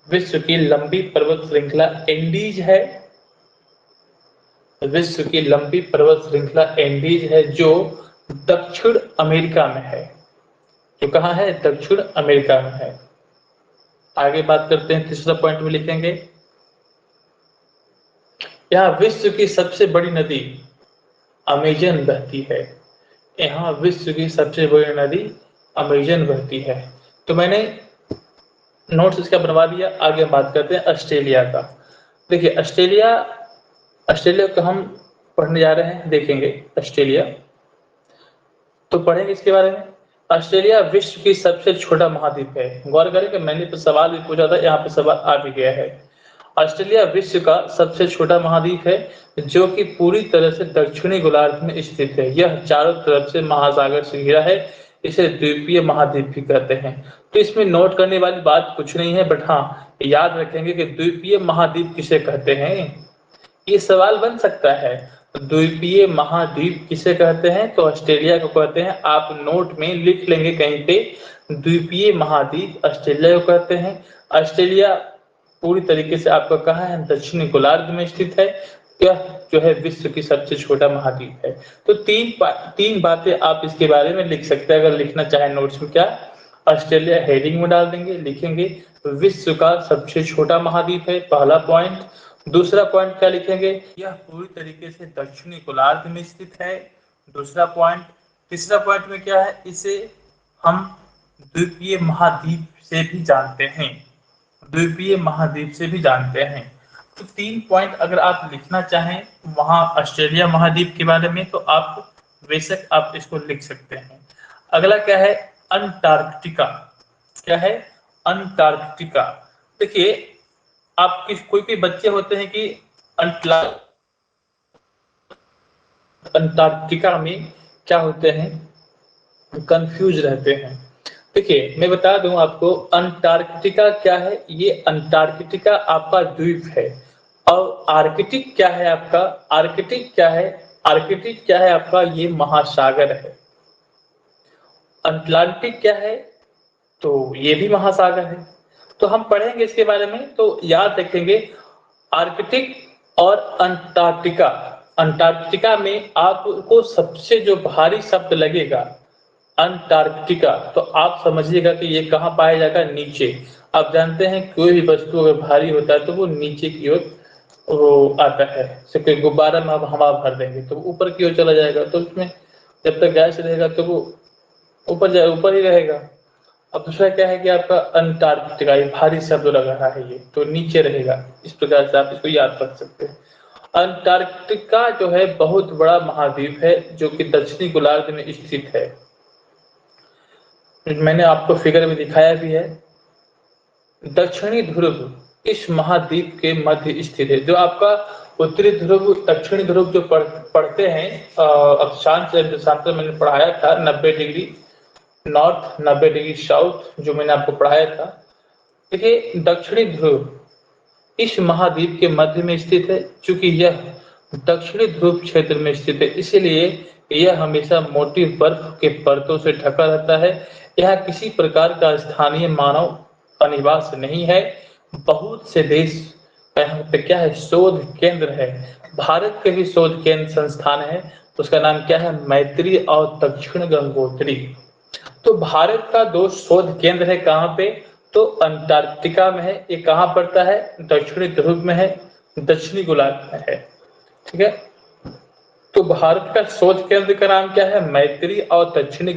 विश्व की लंबी पर्वत श्रृंखला एंडीज है, विश्व की लंबी पर्वत श्रृंखला एंडीज है जो दक्षिण अमेरिका में है। जो कहाँ है, दक्षिण अमेरिका में है। आगे बात करते हैं, तीसरा पॉइंट में लिखेंगे, यहाँ विश्व की सबसे बड़ी नदी अमेजन बहती है। यहाँ विश्व की सबसे बड़ी नदी अमेजन बहती है। तो मैंने नोट्स इसका बनवा दिया। आगे हम बात करते हैं ऑस्ट्रेलिया का। देखिए ऑस्ट्रेलिया, ऑस्ट्रेलिया को हम पढ़ने जा रहे हैं, देखेंगे ऑस्ट्रेलिया, तो पढ़ेंगे इसके बारे में। ऑस्ट्रेलिया विश्व की सबसे छोटा महाद्वीप है। गौर करें कि मैंने तो सवाल भी पूछा था, यहाँ पे सवाल आ भी गया है। ऑस्ट्रेलिया विश्व का सबसे छोटा महाद्वीप है जो कि पूरी तरह से दक्षिणी गोलार्ध में स्थित है। यह चारों तरफ से महासागर से घिरा है। इसे द्वीपीय महाद्वीप भी कहते हैं। तो इसमें नोट करने वाली बात कुछ नहीं है, बट हाँ याद रखेंगे कि द्वीपीय महाद्वीप किसे कहते हैं। ये सवाल बन सकता है। द्वीपीय महाद्वीप किसे कहते हैं, तो ऑस्ट्रेलिया को कहते हैं। आप नोट में लिख लेंगे कहीं पे, द्वीपीय महाद्वीप ऑस्ट्रेलिया को कहते हैं। ऑस्ट्रेलिया पूरी तरीके से आपका कहाँ है, दक्षिणी गोलार्ध में स्थित है। यह जो है विश्व की सबसे छोटा महाद्वीप है। तो तीन बातें आप इसके बारे में लिख सकते हैं अगर लिखना चाहे नोट्स में। क्या, ऑस्ट्रेलिया हेडिंग में डाल देंगे, लिखेंगे विश्व का सबसे छोटा महाद्वीप है, पहला पॉइंट। दूसरा पॉइंट क्या लिखेंगे, यह पूरी तरीके से दक्षिणी गोलार्ध में स्थित है, दूसरा पॉइंट। तीसरा पॉइंट में क्या है, इसे हम द्वीपीय महाद्वीप से भी जानते हैं, द्वीपीय महाद्वीप से भी जानते हैं। तो 3 पॉइंट अगर आप लिखना चाहें वहां ऑस्ट्रेलिया महाद्वीप के बारे में, तो आप बेशक आप इसको लिख सकते हैं। अगला क्या है, अंटार्कटिका। क्या है, अंटार्कटिका। देखिए आप कोई कोई बच्चे होते हैं कि अंटार्कटिका में क्या होते हैं, कंफ्यूज रहते हैं। देखिए मैं बता दूं आपको, अंटार्कटिका क्या है। ये अंटार्कटिका आपका द्वीप है। और आर्कटिक क्या है आपका, आर्कटिक क्या है, आर्कटिक क्या है आपका, ये महासागर है। अटलांटिक क्या है, तो ये भी महासागर है। तो हम पढ़ेंगे इसके बारे में, तो याद रखेंगे आर्कटिक और अंटार्कटिका। अंटार्कटिका में आपको सबसे जो भारी शब्द लगेगा अंटार्कटिका, तो आप समझिएगा कि ये कहाँ पाया जाएगा, नीचे। आप जानते हैं कोई भी वस्तु अगर भारी होता है तो वो नीचे की ओर वो आता है। जैसे कोई गुब्बारा में आप हवा भर देंगे तो ऊपर की ओर चला जाएगा, तो उसमें जब तक गैस रहेगा तो वो ऊपर जाए, ऊपर ही रहेगा। अब दूसरा क्या है कि आपका अंटार्कटिका, ये भारी शब्द लग रहा है, ये तो नीचे रहेगा। इस प्रकार से आप इसको याद रख सकते हैं। अंटार्कटिका जो है बहुत बड़ा महाद्वीप है जो कि दक्षिणी गोलार्ध में स्थित है। मैंने आपको फिगर में दिखाया भी है। दक्षिणी ध्रुव इस महाद्वीप के मध्य स्थित है। जो आपका उत्तरी ध्रुव दक्षिणी ध्रुव जो पढ़ते हैं अक्षांश देशांतर मैंने पढ़ाया था, 90 डिग्री नॉर्थ 90 डिग्री साउथ, जो मैंने आपको पढ़ाया था। देखिए दक्षिणी ध्रुव इस महाद्वीप के मध्य में स्थित है। चूंकि यह दक्षिणी ध्रुव क्षेत्र में स्थित है, इसीलिए यह हमेशा मोटी बर्फ के परतों से ढका रहता है। यहाँ किसी प्रकार का स्थानीय मानव अनिवास नहीं है। बहुत से देश यहाँ पे क्या है, शोध केंद्र है। भारत के भी शोध केंद्र संस्थान है, उसका नाम क्या है, मैत्री और दक्षिण गंगोत्री। तो भारत का 2 शोध केंद्र है, कहाँ पे, तो अंटार्कटिका में है। ये कहाँ पड़ता है, दक्षिणी ध्रुव में है, दक्षिणी गोलार्ध में है। ठीक है, तो भारत का शोध केंद्र का नाम क्या है, मैत्री और दक्षिणी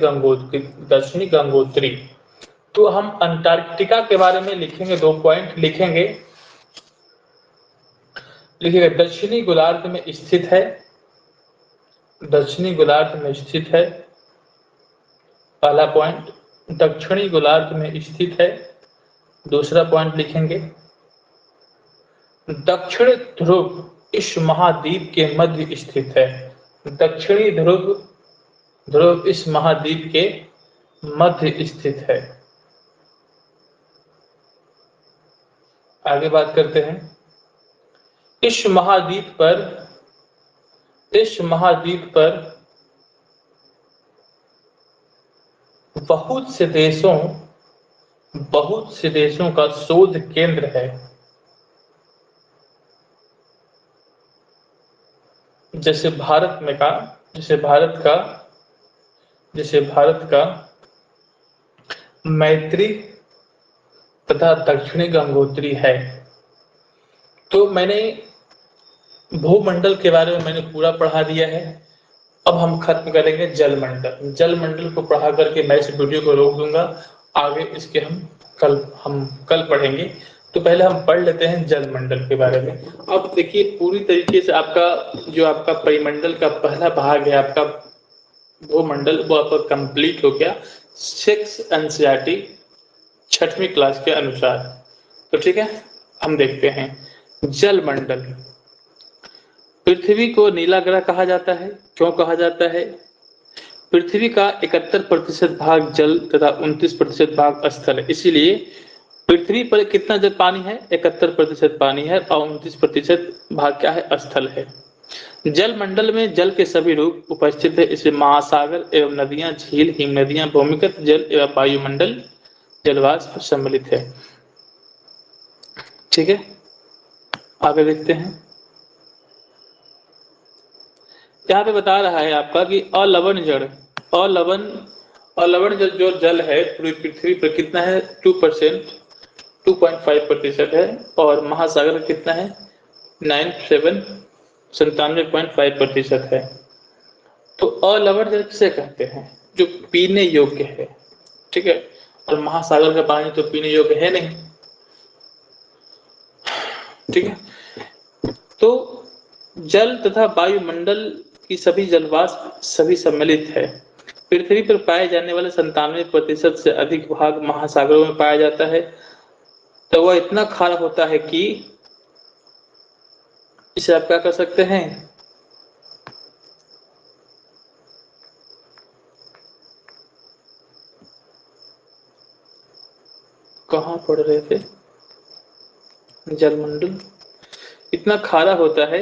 गंगोत्री। तो हम अंटार्कटिका के बारे में लिखेंगे, 2 पॉइंट लिखेंगे। लिखिएगा दक्षिणी गोलार्ध में स्थित है, दक्षिणी गोलार्ध में स्थित है, पहला पॉइंट। दक्षिणी गोलार्ध में स्थित है, दूसरा पॉइंट लिखेंगे दक्षिण ध्रुव इस महाद्वीप के मध्य स्थित है। दक्षिणी ध्रुव इस महाद्वीप के मध्य स्थित है। आगे बात करते हैं। इस महाद्वीप पर बहुत से देशों का शोध केंद्र है। जैसे भारत का मैत्री तथा दक्षिणी गंगोत्री है। तो मैंने भूमंडल के बारे में मैंने पूरा पढ़ा दिया है। अब हम खत्म करेंगे जलमंडल। जलमंडल को पढ़ा करके मैं इस वीडियो को रोक दूंगा, आगे इसके हम कल पढ़ेंगे। तो पहले हम पढ़ लेते हैं जलमंडल के बारे में। अब देखिए पूरी तरीके से आपका परिमंडल का पहला भाग है, आपका भूमंडल, वो आपका कंप्लीट हो गया 6 एनसीईआरटी 6वीं क्लास के अनुसार। तो ठीक है, हम देखते हैं जलमंडल। पृथ्वी को नीला ग्रह कहा जाता है। क्यों कहा जाता है? पृथ्वी का 71% भाग जल तथा 29% भाग स्थल है, इसीलिए पृथ्वी पर कितना जल पानी है? 71% पानी है और 29% भाग क्या है? स्थल है। जलमंडल में जल के सभी रूप उपस्थित है। इसमें महासागर एवं नदियां, झील, हिम नदियां, भूमिगत जल एवं वायुमंडल जलवाष्प सम्मिलित है। ठीक है, आगे देखते हैं। यहाँ पे बता रहा है आपका कि अलवण जल, अलवण जो जल है पूरी पृथ्वी पर कितना है? 2%, 2.5% है। और महासागर कितना है? 97.5% है। तो अलवण जल किसे कहते हैं? जो पीने योग्य है। ठीक है, और महासागर का पानी तो पीने योग्य है नहीं। ठीक है, तो जल तथा वायुमंडल की सभी जलवाष्प सभी सम्मिलित है। पृथ्वी पर पाए जाने वाले 97% से अधिक भाग महासागरों में पाया जाता है। तो वह इतना खारा होता है कि इसे आप क्या कर सकते हैं? कहाँ पढ़ रहे थे? जलमंडल इतना खारा होता है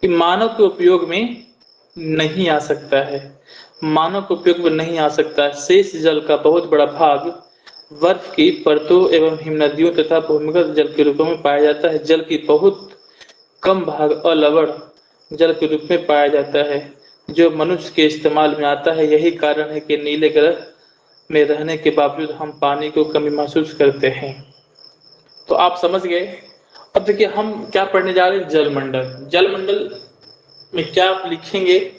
कि मानव के उपयोग में नहीं आ सकता है। मानव के उपयोग में नहीं आ सकता है। शेष जल का बहुत बड़ा भाग बर्फ की परतों एवं हिमनदियों तथा भूमिगत जल के रूपों में पाया जाता है। जल की बहुत कम भाग अलवण जल के रूप में पाया जाता है, जो मनुष्य के इस्तेमाल में आता है। यही कारण है कि नीले ग्रह में रहने के बावजूद हम पानी को कमी महसूस करते हैं। तो आप समझ गए। अब देखिए हम क्या पढ़ने जा रहे हैं? जलमंडल। जलमंडल में क्या आप लिखेंगे?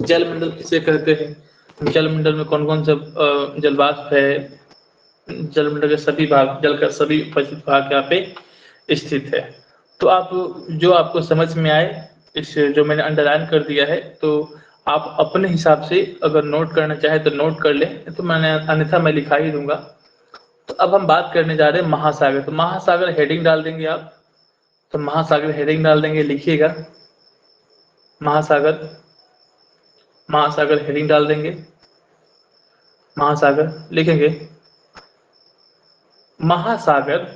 जलमंडल किसे कहते हैं? जलमंडल में कौन कौन सा जलवाष्प है? जलमंडल के सभी भाग, जल का सभी उपस्थित भाग यहाँ पे स्थित है। तो आप जो आपको समझ में आए, इस जो मैंने अंडरलाइन कर दिया है, तो आप अपने हिसाब से अगर नोट करना चाहे तो नोट कर लें, तो मैंने अन्यथा मैं लिखा ही दूंगा। तो अब हम बात करने जा रहे हैं महासागर। तो महासागर हेडिंग डाल देंगे आप। तो महासागर हेडिंग डाल देंगे, लिखिएगा महासागर। महासागर हेडिंग डाल देंगे, महासागर लिखेंगे। महासागर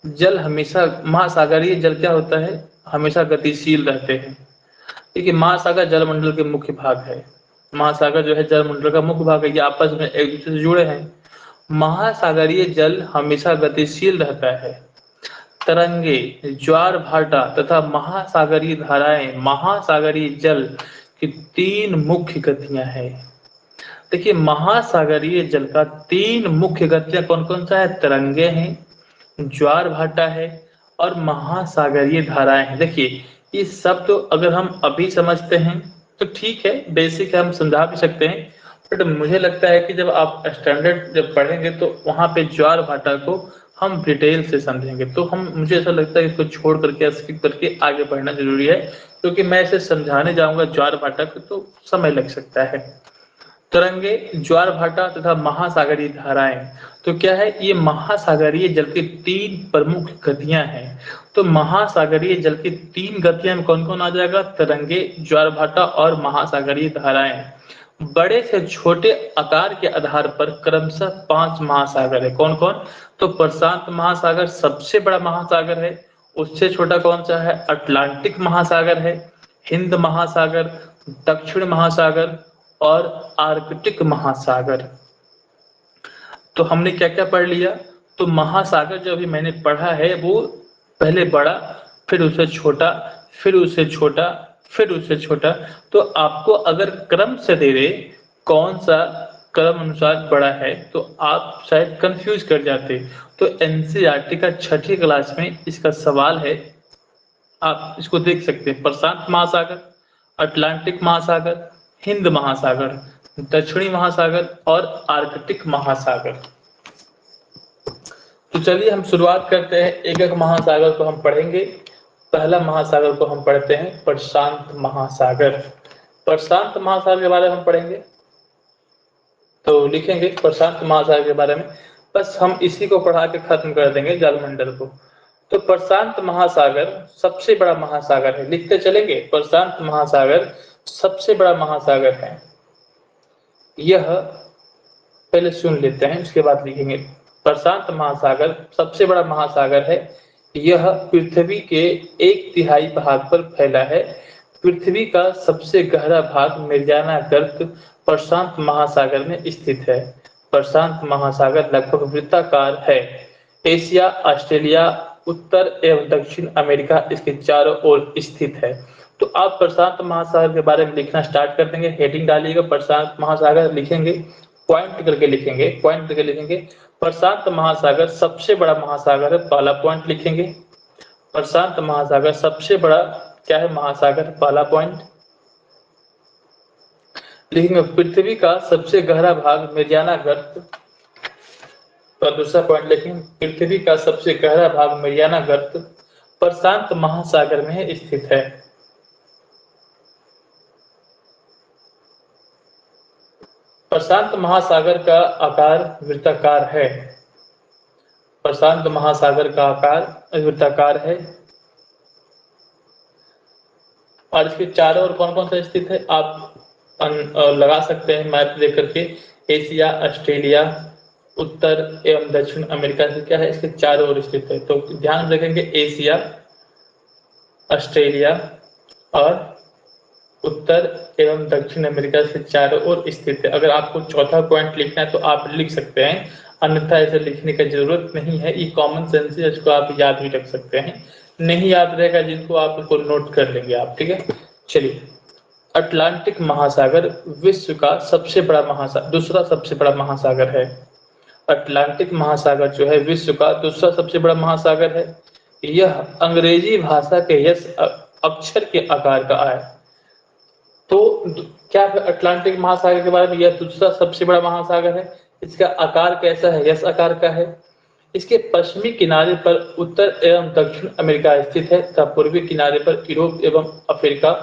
जल हमेशा, महासागरीय जल क्या होता है? हमेशा गतिशील रहते हैं। देखिए महासागर जलमंडल के मुख्य भाग है। महासागर जो है जलमंडल का मुख्य भाग है, ये आपस में एक दूसरे से जुड़े हैं। महासागरीय जल हमेशा गतिशील रहता है। तरंगे, ज्वार भाटा तथा महासागरीय धाराएं महासागरीय जल की 3 मुख्य गतियां हैं। देखिए महासागरीय जल का 3 मुख्य गतियां कौन कौन सा है? तरंगे हैं, ज्वार भाटा है और महासागरीय धाराएं हैं। देखिए ये सब तो अगर हम अभी समझते हैं तो ठीक है, बेसिक है, हम समझा भी सकते हैं। बट मुझे लगता है कि जब आप स्टैंडर्ड जब पढ़ेंगे तो वहां पे ज्वार भाटा को हम डिटेल से समझेंगे। तो हम, मुझे ऐसा लगता है कि इसको छोड़ करके स्किप करके आगे बढ़ना जरूरी है, क्योंकि मैं इसे समझाने जाऊंगा ज्वार भाटा को तो समय लग सकता है। तरंगे, ज्वार भाटा तथा महासागरीय धाराएं, तो क्या है? ये महासागरीय जल की 3 प्रमुख गतियां हैं। तो महासागरीय जल की 3 गतियां में कौन कौन आ जाएगा? तरंगे, ज्वार भाटा और महासागरीय धाराएं। बड़े से छोटे आकार के आधार पर क्रमशः 5 महासागर है। कौन कौन? तो प्रशांत महासागर सबसे बड़ा महासागर है। उससे छोटा कौन सा है? अटलांटिक महासागर है, हिंद महासागर, दक्षिण महासागर और आर्कटिक महासागर। तो हमने क्या क्या पढ़ लिया? तो महासागर जो अभी मैंने पढ़ा है वो पहले बड़ा, फिर उससे छोटा, फिर उससे छोटा, फिर उससे छोटा। तो आपको अगर क्रम से दे रहे कौन सा क्रम अनुसार बड़ा है तो आप शायद कंफ्यूज कर जाते। तो एनसीईआरटी का छठी क्लास में इसका सवाल है, आप इसको देख सकते हैं। प्रशांत महासागर, अटलांटिक महासागर, हिंद महासागर, दक्षिणी महासागर और आर्कटिक महासागर। तो चलिए हम शुरुआत करते हैं, एक एक महासागर को हम पढ़ेंगे। पहला महासागर को हम पढ़ते हैं प्रशांत महासागर। प्रशांत महासागर के बारे में हम पढ़ेंगे, तो लिखेंगे प्रशांत महासागर के बारे में। बस हम इसी को पढ़ा के खत्म कर देंगे जलमंडल को। तो प्रशांत महासागर सबसे बड़ा महासागर है, लिखते चलेंगे। प्रशांत महासागर सबसे बड़ा महासागर है। यह पहले सुन लेते हैं, उसके बाद लिखेंगे। प्रशांत महासागर सबसे बड़ा महासागर है। यह पृथ्वी के 1/3 भाग पर फैला है। पृथ्वी का सबसे गहरा भाग मेरियाना गर्त प्रशांत महासागर में स्थित है। प्रशांत महासागर लगभग वृत्ताकार है। एशिया, ऑस्ट्रेलिया, उत्तर एवं दक्षिण अमेरिका इसके चारों ओर स्थित है। तो आप प्रशांत महासागर के बारे में लिखना स्टार्ट कर देंगे। हेडिंग डालिएगा, प्रशांत महासागर लिखेंगे, पॉइंट करके लिखेंगे, पॉइंट करके लिखेंगे। प्रशांत महासागर सबसे बड़ा महासागर है, पहला पॉइंट लिखेंगे। प्रशांत महासागर सबसे बड़ा क्या है महासागर, पहला पॉइंट लिखेंगे। पृथ्वी का सबसे गहरा भाग मेरियाना गर्त, तो दूसरा पॉइंट लिखेंगे। पृथ्वी का सबसे गहरा भाग मेरियाना गर्त प्रशांत महासागर में स्थित है। प्रशांत महासागर का आकार वृत्ताकार है। प्रशांत महासागर का आकार वृत्ताकार है और इसके चारों ओर कौन कौन सा स्थित है, आप लगा सकते हैं मैप देख करके। एशिया, ऑस्ट्रेलिया, उत्तर एवं दक्षिण अमेरिका से क्या है, इसके चारों ओर स्थित है। तो ध्यान रखेंगे, एशिया, ऑस्ट्रेलिया और उत्तर एवं दक्षिण अमेरिका से चारों ओर स्थित है। अगर आपको चौथा पॉइंट लिखना है तो आप लिख सकते हैं, अन्यथा ऐसे लिखने की जरूरत नहीं है। ये कॉमन सेंस है, इसको आप याद भी रख सकते हैं। नहीं याद रहेगा जिनको, आप इसको नोट कर लेंगे आप, ठीक है। चलिए, अटलांटिक महासागर विश्व का सबसे बड़ा महासागर, दूसरा सबसे बड़ा महासागर है। अटलांटिक महासागर जो है विश्व का दूसरा सबसे बड़ा महासागर है। यह अंग्रेजी भाषा के यस अक्षर के आकार का है। तो क्या अटलांटिक महासागर के बारे में, यह दूसरा सबसे बड़ा महासागर है। इसका आकार कैसा है, यस आकार का है। इसके पश्चिमी किनारे पर उत्तर एवं दक्षिण अमेरिका स्थित है तथा पूर्वी किनारे पर यूरोप एवं अफ्रीका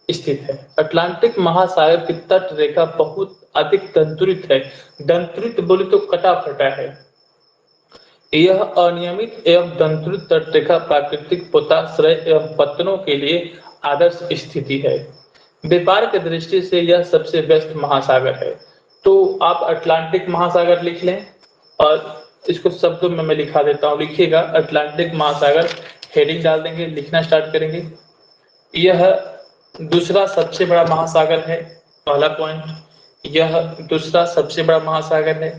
स्थित है। अटलांटिक महासागर की तट रेखा बहुत अधिक दंतुरित है। दंतुरित बोले तो कटा फटा है। यह अनियमित एवं दंतुरित तट रेखा प्राकृतिक पोताश्रय एवं पत्तनों के लिए आदर्श स्थिति है। व्यापार की दृष्टि से यह सबसे व्यस्त महासागर है। तो आप अटलांटिक महासागर लिख लें और इसको शब्दों में मैं लिखा देता हूँ, लिखिएगा। अटलांटिक महासागर, हेडिंग डाल देंगे, लिखना स्टार्ट करेंगे। यह दूसरा सबसे बड़ा महासागर है, पहला पॉइंट। यह दूसरा सबसे बड़ा महासागर है।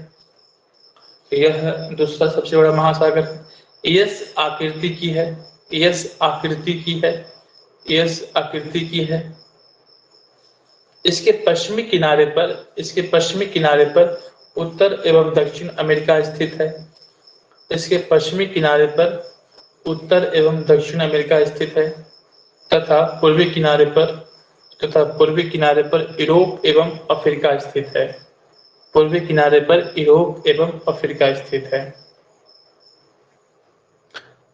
यह दूसरा सबसे बड़ा महासागर यस आकृति की है। यस आकृति की है। यस आकृति की है। इसके पश्चिमी किनारे पर उत्तर एवं दक्षिण अमेरिका स्थित है। इसके पश्चिमी किनारे पर उत्तर एवं दक्षिण अमेरिका स्थित है तथा पूर्वी किनारे पर यूरोप एवं अफ्रीका स्थित है। पूर्वी किनारे पर यूरोप एवं अफ्रीका स्थित है।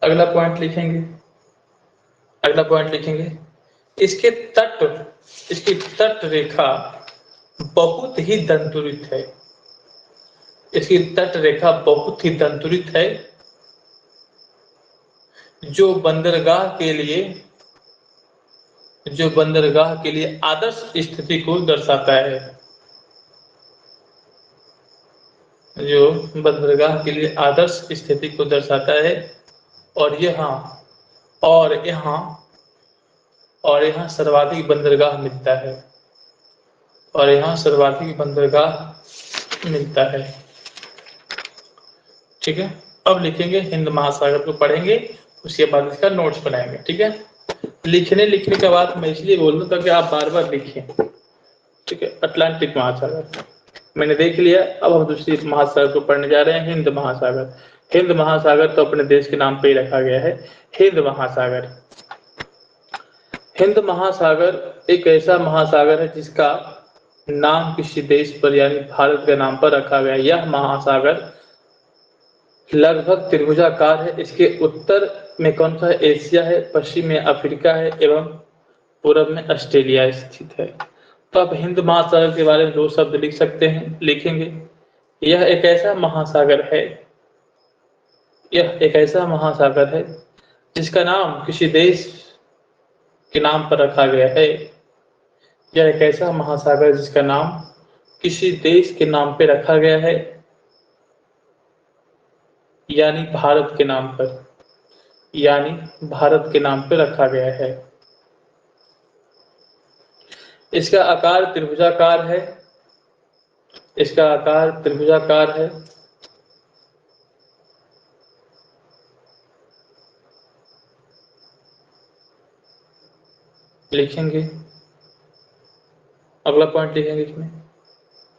अगला पॉइंट लिखेंगे। इसकी तट रेखा बहुत ही दंतुरित है। इसकी तट रेखा बहुत ही दंतुरित है, जो बंदरगाह के लिए आदर्श स्थिति को दर्शाता है। जो बंदरगाह के लिए आदर्श स्थिति को दर्शाता है। और यहाँ सर्वाधिक बंदरगाह मिलता है। ठीक है, अब लिखेंगे, हिंद महासागर को पढ़ेंगे, उसके बाद इसका नोट्स बनाएंगे। ठीक है, लिखने के बाद मैं इसलिए बोल रहा हूं ताकि आप बार बार लिखें। ठीक है, अटलांटिक महासागर मैंने देख लिया। अब हम दूसरी महासागर को पढ़ने जा रहे हैं, हिंद महासागर। हिंद महासागर तो अपने देश के नाम पे ही रखा गया है, हिंद महासागर। हिंद महासागर एक ऐसा महासागर है जिसका नाम किसी देश पर यानी भारत के नाम पर रखा गया है। यह महासागर लगभग त्रिभुजाकार है। इसके उत्तर में कौन सा है? एशिया है, पश्चिम में अफ्रीका है एवं पूर्व में ऑस्ट्रेलिया स्थित है। तो आप हिंद महासागर के बारे में 2 शब्द लिख सकते हैं, लिखेंगे। यह एक ऐसा महासागर है, यह एक ऐसा महासागर है जिसका नाम किसी देश के नाम पर रखा गया है। यह एक ऐसा महासागर जिसका नाम किसी देश के नाम पे रखा गया है, यानी भारत के नाम पर, यानी भारत के नाम पे रखा गया है। इसका आकार त्रिभुजाकार है, इसका आकार त्रिभुजाकार है। लिखेंगे, अगला पॉइंट लिखेंगे इसमें।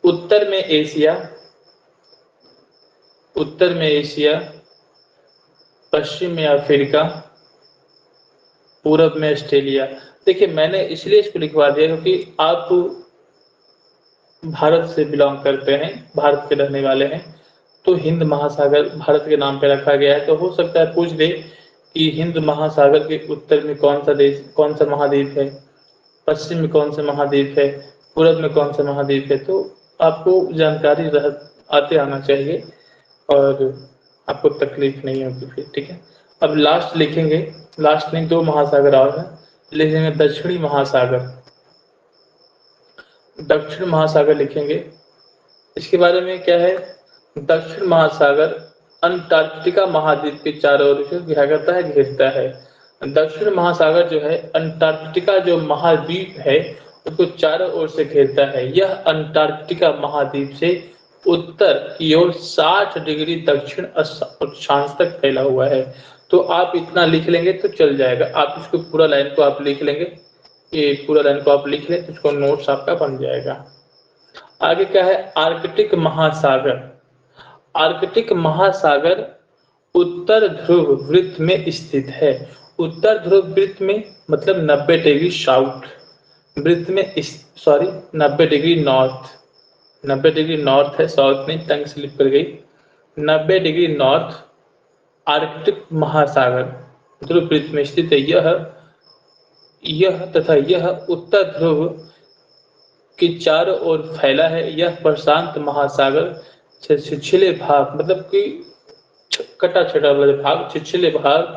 उत्तर में एशिया, उत्तर में एशिया, पश्चिम में अफ्रीका, पूरब में ऑस्ट्रेलिया। देखिए मैंने इसलिए इसको लिखवा दिया क्योंकि आप भारत से बिलोंग करते हैं, भारत के रहने वाले हैं, तो हिंद महासागर भारत के नाम पे रखा गया है। तो हो सकता है पूछ दे कि हिंद महासागर के उत्तर में कौन सा देश, कौन सा महाद्वीप है, पश्चिम में कौन सा महाद्वीप है, पूरब में कौन सा महाद्वीप है। तो आपको जानकारी आते आना चाहिए और आपको तकलीफ नहीं होगी फिर, ठीक है। अब लास्ट लिखेंगे, लास्ट में 2 महासागर और हैं, लिखेंगे दक्षिणी महासागर। दक्षिण महासागर लिखेंगे। इसके बारे में क्या है? दक्षिण महासागर अंटार्कटिका महाद्वीप के चारों ओर से घिरा करता है, घेरता है। दक्षिण महासागर जो है अंटार्कटिका जो महाद्वीप है उसको चारों ओर से घेरता है। यह अंटार्कटिका महाद्वीप से उत्तर की ओर 60 डिग्री दक्षिण अक्षांश तक फैला हुआ है। तो आप इतना लिख लेंगे तो चल जाएगा। आप इसको पूरा लाइन को आप लिख लेंगे, ये पूरा लाइन को आप लिख लें तो इसको नोट्स आपका बन जाएगा। आगे क्या है? आर्कटिक महासागर। आर्कटिक महासागर उत्तर ध्रुव वृत्त में स्थित है। उत्तर ध्रुव वृत्त में मतलब 90 डिग्री साउथ वृत्त में, sorry 90 degree north, 90 degree north है, साउथ नहीं, टंग स्लिप कर गई। 90 डिग्री नॉर्थ आर्कटिक महासागर ध्रुव वृत्त में स्थित है। यह तथा यह उत्तर ध्रुव के चारों ओर फैला है। यह प्रशांत महासागर से छिछले भाग, मतलब कि कटा छटा वाले भाग, छिछले भाग,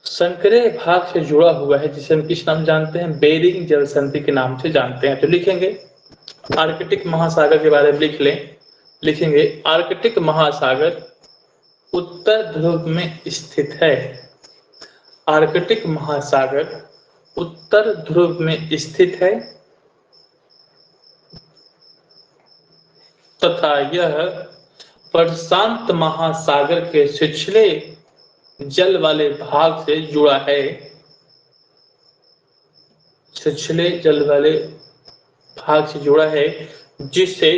संकरे भाग से जुड़ा हुआ है, जिसे हम किस नाम जानते हैं? बेरिंग जल संधि के नाम से जानते हैं। तो लिखेंगे आर्कटिक महासागर के बारे में लिख लें, लिखेंगे आर्कटिक महासागर उत्तर ध्रुव में स्थित है। आर्कटिक महासागर उत्तर ध्रुव में स्थित है तथा यह प्रशांत महासागर के छिछले जल वाले भाग से जुड़ा है। छिछले जल वाले भाग से जुड़ा है, जिसे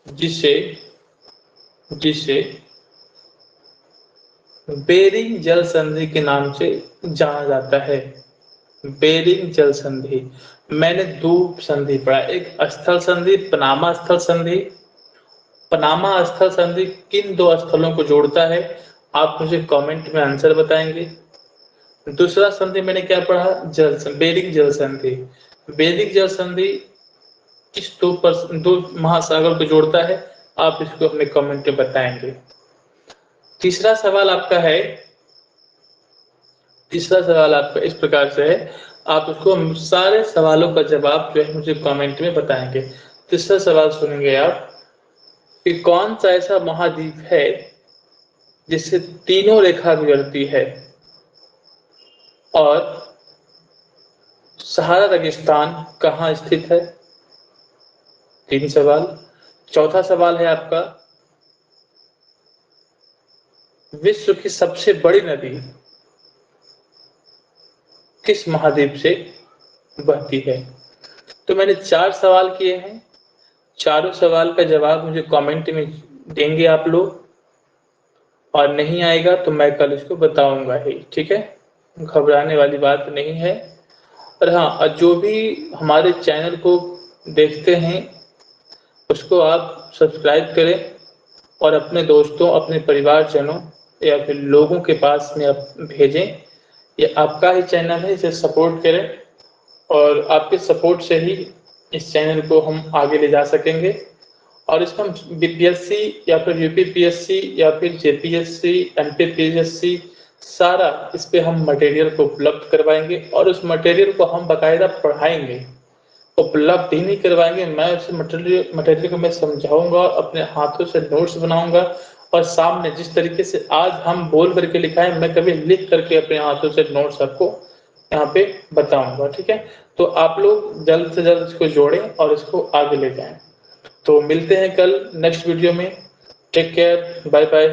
जिसे जिसे बेरिंग जल संधि के नाम से जाना जाता है। बेरिंग जल संधि, मैंने 2 संधि पढ़ा, एक स्थल संधि, पनामा स्थल संधि। पनामा स्थल संधि किन 2 स्थलों को जोड़ता है? आप मुझे कमेंट में आंसर बताएंगे। दूसरा संधि मैंने क्या पढ़ा? बेरिंग जल संधि। बेरिंग जल संधि किस 2 महासागर को जोड़ता है? आप इसको अपने कमेंट में बताएंगे। तीसरा सवाल आपका है, तीसरा सवाल आपका इस प्रकार से है, आप उसको सारे सवालों का जवाब जो है मुझे कमेंट में बताएंगे। तीसरा सवाल सुनेंगे आप कि कौन सा ऐसा महाद्वीप है जिससे तीनों रेखा गुजरती है और सहारा रेगिस्तान कहाँ स्थित है? 3 सवाल। चौथा सवाल है आपका, विश्व की सबसे बड़ी नदी किस महाद्वीप से बहती है? तो मैंने 4 सवाल किए हैं, चारों सवाल का जवाब मुझे कमेंट में देंगे आप लोग, और नहीं आएगा तो मैं कल इसको बताऊंगा ही, ठीक है। घबराने वाली बात नहीं है। और हाँ, और जो भी हमारे चैनल को देखते हैं उसको आप सब्सक्राइब करें और अपने दोस्तों, अपने परिवारजनों या फिर लोगों के पास में आप भेजें। ये आपका ही चैनल है, इसे सपोर्ट करें, और आपके सपोर्ट से ही इस चैनल को हम आगे ले जा सकेंगे। और इसमें हम बीपीएससी या फिर यूपीपीएससी या फिर जेपीएससी, एमपीपीएससी, सारा इस पे हम मटेरियल को उपलब्ध करवाएंगे, और उस मटेरियल को हम बाकायदा पढ़ाएंगे, उपलब्ध ही नहीं करवाएंगे। मैं उस मटेरियल को मैं समझाऊंगा, अपने हाथों से नोट्स बनाऊंगा, और सामने जिस तरीके से आज हम बोल करके लिखा है, मैं कभी लिख करके अपने हाथों से नोट्स आपको यहाँ पे बताऊंगा, ठीक है। तो आप लोग जल्द से जल्द इसको जोड़ें और इसको आगे ले जाएं। तो मिलते हैं कल नेक्स्ट वीडियो में। Take care, bye bye.